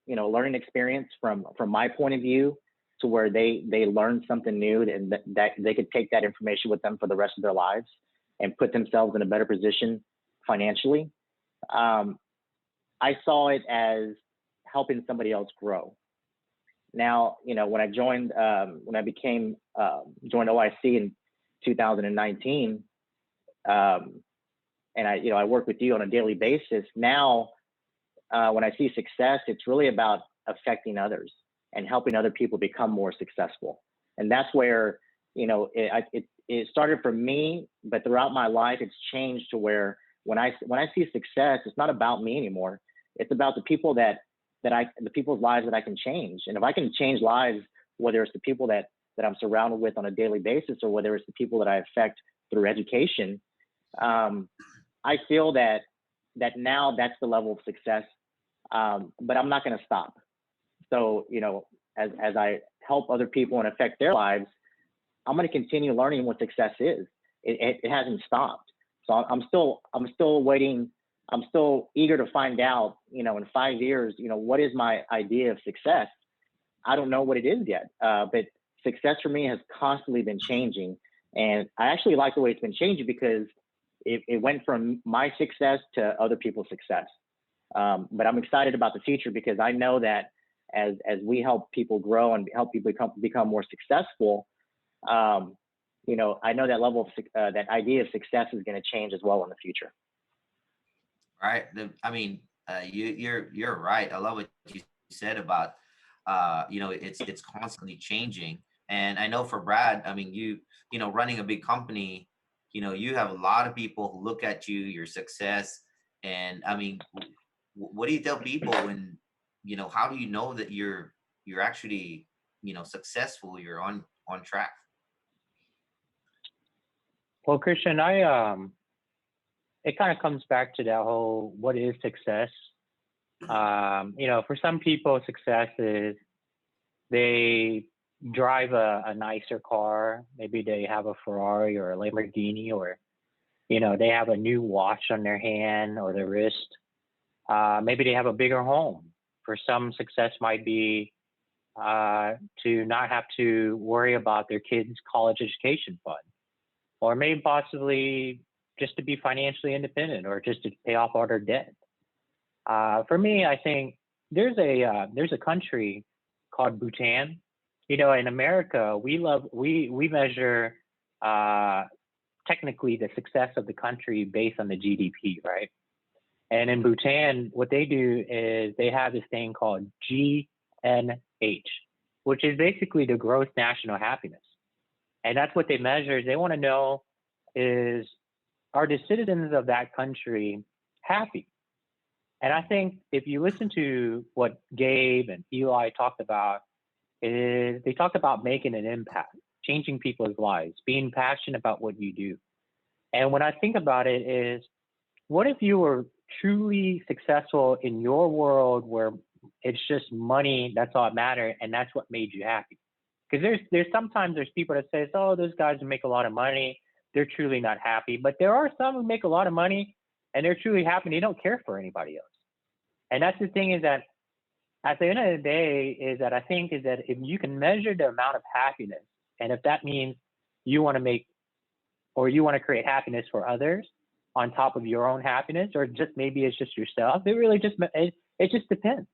Speaker 2: learning experience from my point of view, to where they learned something new, and that they could take that information with them for the rest of their lives and put themselves in a better position financially. I saw it as helping somebody else grow. Now, when I joined OIC in 2019, and I work with you on a daily basis. Now, when I see success, it's really about affecting others and helping other people become more successful. And that's where, it started for me, but throughout my life, it's changed to where when I see success, it's not about me anymore. It's about the people the people's lives that I can change. And if I can change lives, whether it's the people that I'm surrounded with on a daily basis, or whether it's the people that I affect through education, I feel that now that's the level of success. But I'm not going to stop. So, as I help other people and affect their lives, I'm going to continue learning what success is. It hasn't stopped. So I'm still waiting. I'm still eager to find out, in 5 years, what is my idea of success? I don't know what it is yet. But success for me has constantly been changing. And I actually like the way it's been changing, because it went from my success to other people's success. But I'm excited about the future, because I know that as we help people grow and help people become more successful, I know that level of that idea of success is going to change as well in the future.
Speaker 1: Right. You're right. I love what you said about it's constantly changing. And I know for Brad, running a big company, you have a lot of people who look at you, your success, and I mean, what do you tell people when, how do you know that you're actually, successful, you're on track?
Speaker 4: Well, Christian, it kind of comes back to that whole, what is success? For some people, success is they drive a nicer car. Maybe they have a Ferrari or a Lamborghini, or, they have a new watch on their hand or their wrist. Maybe they have a bigger home. For some, success might be to not have to worry about their kids' college education fund, or maybe possibly just to be financially independent, or just to pay off all their debt. For me, I think there's a country called Bhutan. In America, we measure technically the success of the country based on the GDP, right? And in Bhutan, what they do is they have this thing called GNH, which is basically the gross national happiness. And that's what they measure. Is they want to know is, are the citizens of that country happy? And I think if you listen to what Gabe and Eli talked about, is they talked about making an impact, changing people's lives, being passionate about what you do. And when I think about it is, what if you were truly successful in your world where it's just money, that's all that matters, and that's what made you happy? Because there's sometimes people that say, oh, those guys who make a lot of money, they're truly not happy. But there are some who make a lot of money and they're truly happy and they don't care for anybody else. And that's the thing, is that at the end of the day, is that I think is that if you can measure the amount of happiness, and if that means you want to make, or you want to create happiness for others on top of your own happiness, or just maybe it's just yourself, it really just, it just depends.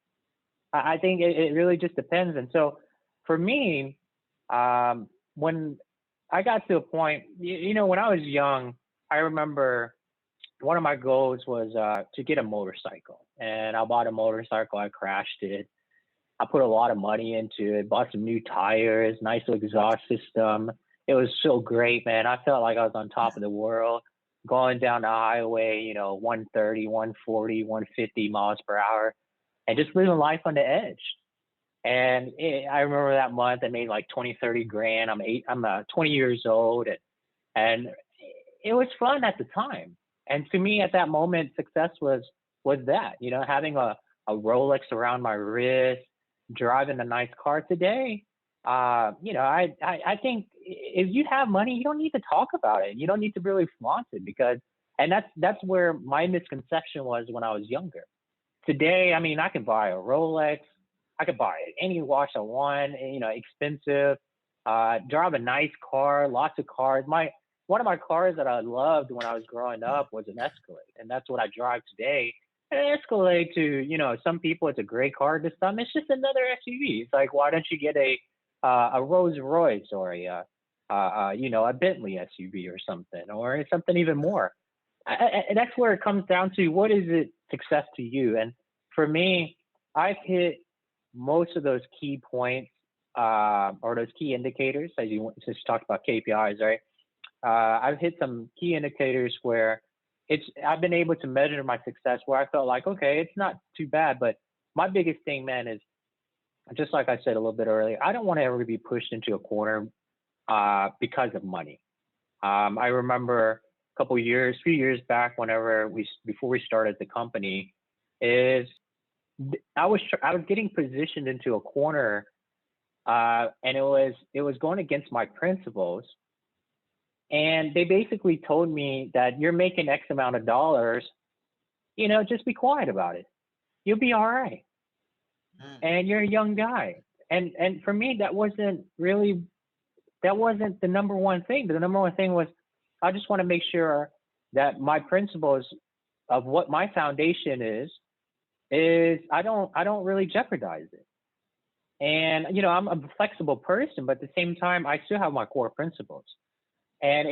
Speaker 4: I think it really just depends. And so for me, when I got to a point, when I was young, I remember one of my goals was to get a motorcycle. And I bought a motorcycle, I crashed it. I put a lot of money into it, bought some new tires, nice exhaust system. It was so great, man. I felt like I was on top of the world, going down the highway, 130, 140, 150 miles per hour, and just living life on the edge. And I remember that month I made like 20, 30 grand. I'm 20 years old, and it was fun at the time. And to me, at that moment, success was that, having a Rolex around my wrist, driving a nice car. Today, I think if you have money, you don't need to talk about it. You don't need to really flaunt it, and that's where my misconception was when I was younger. Today, I mean, I can buy a Rolex, I could buy any watch I want, expensive, drive a nice car, lots of cars. One of my cars that I loved when I was growing up was an Escalade, and that's what I drive today. And an Escalade, to some people, it's a great car. To some, it's just another SUV. It's like, why don't you get a Rolls Royce, or a Bentley SUV or something, or something even more? That's where it comes down to, what is it success to you? And for me, I've hit most of those key points, or those key indicators, since you talked about KPIs, right? I've hit some key indicators where I've been able to measure my success, where I felt like, okay, it's not too bad. But my biggest thing, man, is just like I said a little bit earlier, I don't want to ever be pushed into a corner because of money. I remember a few years back, before we started the company, I was getting positioned into a corner, and it was going against my principles. And they basically told me that you're making X amount of dollars, just be quiet about it. You'll be all right. And you're a young guy. And for me, that wasn't the number one thing. The number one thing was, I just want to make sure that my principles of what my foundation is I don't really jeopardize it. And, I'm a flexible person, but at the same time, I still have my core principles. And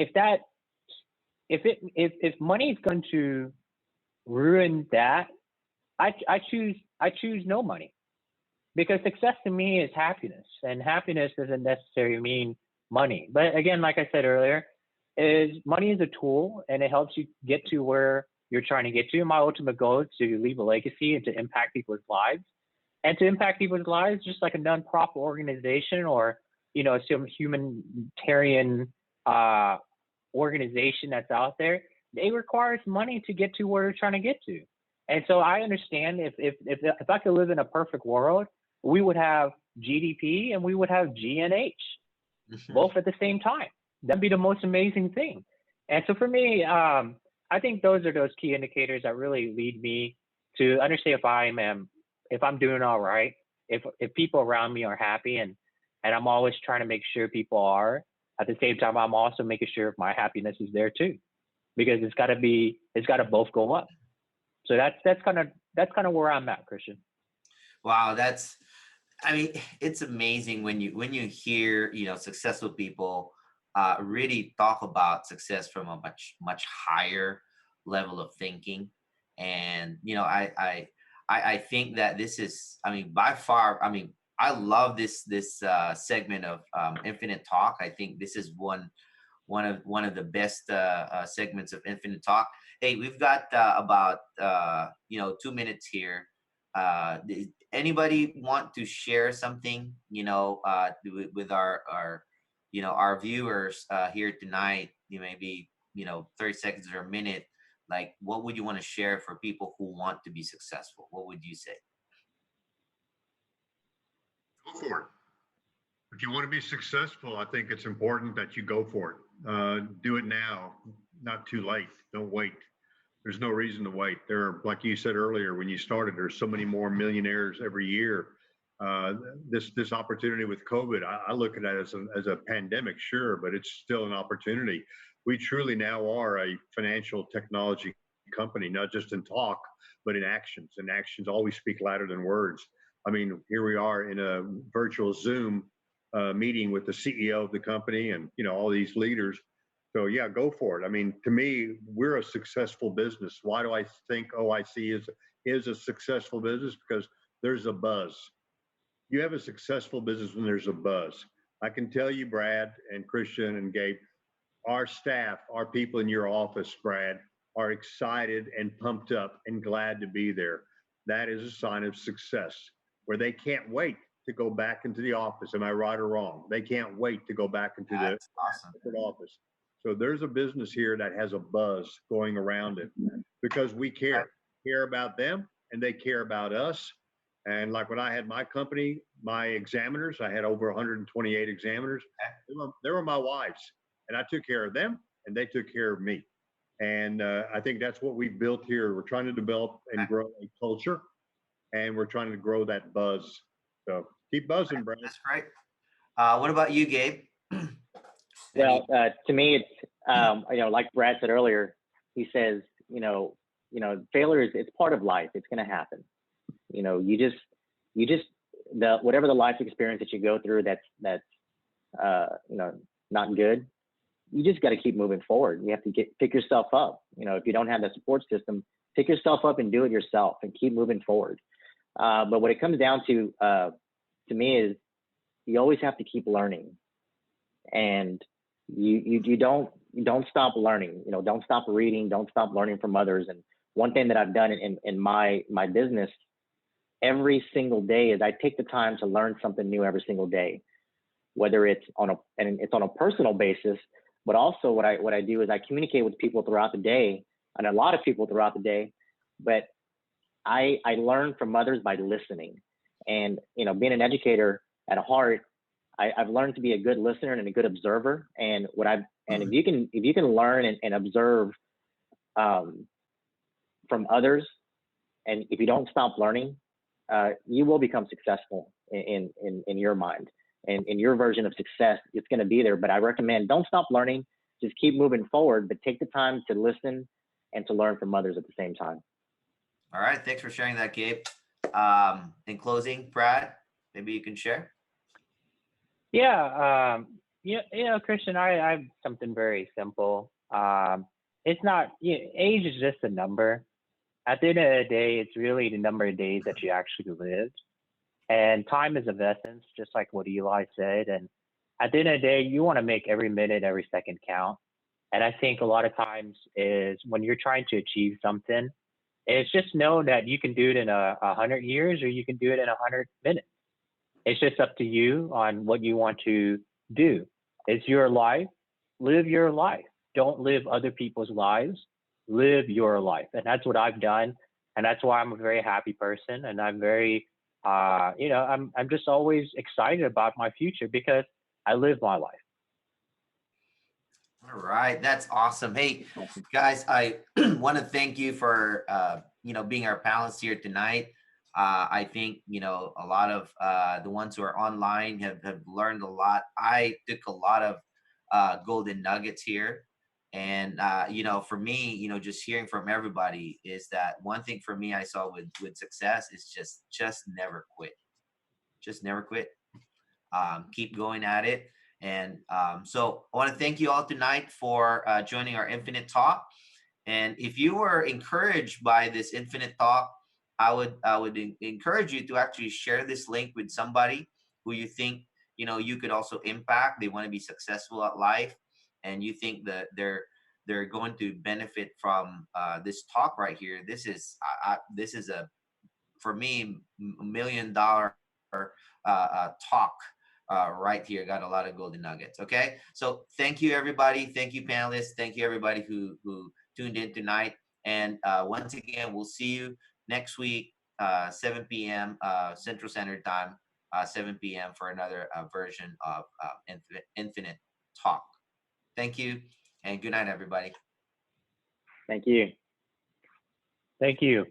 Speaker 4: if money is going to ruin that, I choose no money, because success to me is happiness, and happiness doesn't necessarily mean money. But again, like I said earlier, is money is a tool, and it helps you get to where you're trying to get to. My ultimate goal is to leave a legacy and to impact people's lives. And to impact people's lives, just like a nonprofit organization or, some humanitarian organization that's out there, it requires money to get to where you're trying to get to. And so I understand if I could live in a perfect world, we would have GDP and we would have GNH both at the same time. That'd be the most amazing thing. And so for me, I think those are those key indicators that really lead me to understand if I'm doing all right, if people around me are happy, and I'm always trying to make sure people are. At the same time, I'm also making sure my happiness is there too, because it's got to both go up. So that's kind of where I'm at, Christian.
Speaker 1: Wow, it's amazing when you hear, successful people really talk about success from a much higher level of thinking. And I think that this is, by far, I love this segment of Infinite Talk. I think this is one of the best segments of Infinite Talk. Hey, we've got about 2 minutes here. Anybody want to share something, with our viewers here tonight? Maybe 30 seconds or a minute. Like, what would you want to share for people who want to be successful? What would you say?
Speaker 3: Go for it. If you want to be successful, I think it's important that you go for it. Do it now, not too late. Don't wait. There's no reason to wait. There are, like you said earlier, when you started, there's so many more millionaires every year. This opportunity with COVID, I look at it as a pandemic, sure, but it's still an opportunity. We truly now are a financial technology company, not just in talk, but in actions. And actions always speak louder than words. Here we are in a virtual Zoom meeting with the CEO of the company and, all these leaders. So yeah, go for it. To me, we're a successful business. Why do I think OIC is a successful business? Because there's a buzz. You have a successful business when there's a buzz. I can tell you, Brad and Christian and Gabe, our staff, our people in your office, Brad, are excited and pumped up and glad to be there. That is a sign of success, where they can't wait to go back into the office. Am I right or wrong? They can't wait to go back into the office. So there's a business here that has a buzz going around it because we care about them and they care about us. And like when I had my company, my examiners, I had over 128 examiners. They were my wives, and I took care of them and they took care of me. And I think that's what we built here. We're trying to develop and grow a culture, and we're trying to grow that buzz. So keep buzzing, Brad.
Speaker 1: That's right. What about you, Gabe?
Speaker 2: Well, to me, it's like Brad said earlier. He says, failure is part of life. It's going to happen. You just whatever the life experience that you go through that's not good. You just got to keep moving forward. You have to pick yourself up. If you don't have that support system, pick yourself up and do it yourself and keep moving forward. But what it comes down to me is you always have to keep learning, and you don't stop learning. Don't stop reading. Don't stop learning from others. And one thing that I've done in my business every single day is I take the time to learn something new every single day, whether it's on a personal basis, but also what I do is I communicate with people throughout the day, and a lot of people throughout the day, but I learn from others by listening. And being an educator at heart, I've learned to be a good listener and a good observer. And if you can learn and observe from others, and if you don't stop learning, you will become successful in your mind. And in your version of success, it's going to be there. But I recommend don't stop learning. Just keep moving forward, but take the time to listen and to learn from others at the same time.
Speaker 1: All right. Thanks for sharing that, Gabe. In closing, Brad, maybe you can share.
Speaker 4: Yeah. Christian, I have something very simple. It's not, age is just a number. At the end of the day, it's really the number of days that you actually live. And time is of essence, just like what Eli said. And at the end of the day, you want to make every minute, every second count. And I think a lot of times is when you're trying to achieve something, it's just know that you can do it in 100 years or you can do it in 100 minutes. It's just up to you on what you want to do. It's your life. Live your life. Don't live other people's lives. Live your life. And that's what I've done. And that's why I'm a very happy person. And I'm very, I'm just always excited about my future because I live my life.
Speaker 1: All right, that's awesome. Hey, guys, I want to thank you for being our panelists here tonight. I think a lot of the ones who are online have learned a lot. I took a lot of golden nuggets here, and for me, just hearing from everybody is that one thing for me I saw with success is just never quit. Just never quit. Keep going at it. And so I want to thank you all tonight for joining our Infinite Talk. And if you were encouraged by this Infinite Talk, I would encourage you to actually share this link with somebody who you think you could also impact. They want to be successful at life, and you think that they're going to benefit from this talk right here. This is a, for me, $1 million talk. Right here, got a lot of golden nuggets. Okay, so thank you everybody, thank you panelists, thank you everybody who tuned in tonight, and once again we'll see you next week, 7 p.m. Central Standard Time, 7 p.m. for another version of Infinite Talk. Thank you and good night everybody.
Speaker 2: Thank you.
Speaker 4: Thank you.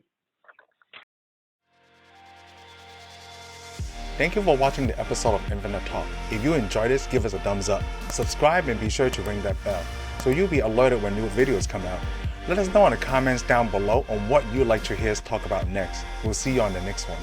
Speaker 5: Thank you for watching the episode of Infinite Talk. If you enjoyed this, give us a thumbs up. Subscribe and be sure to ring that bell so you'll be alerted when new videos come out. Let us know in the comments down below on what you'd like to hear us talk about next. We'll see you on the next one.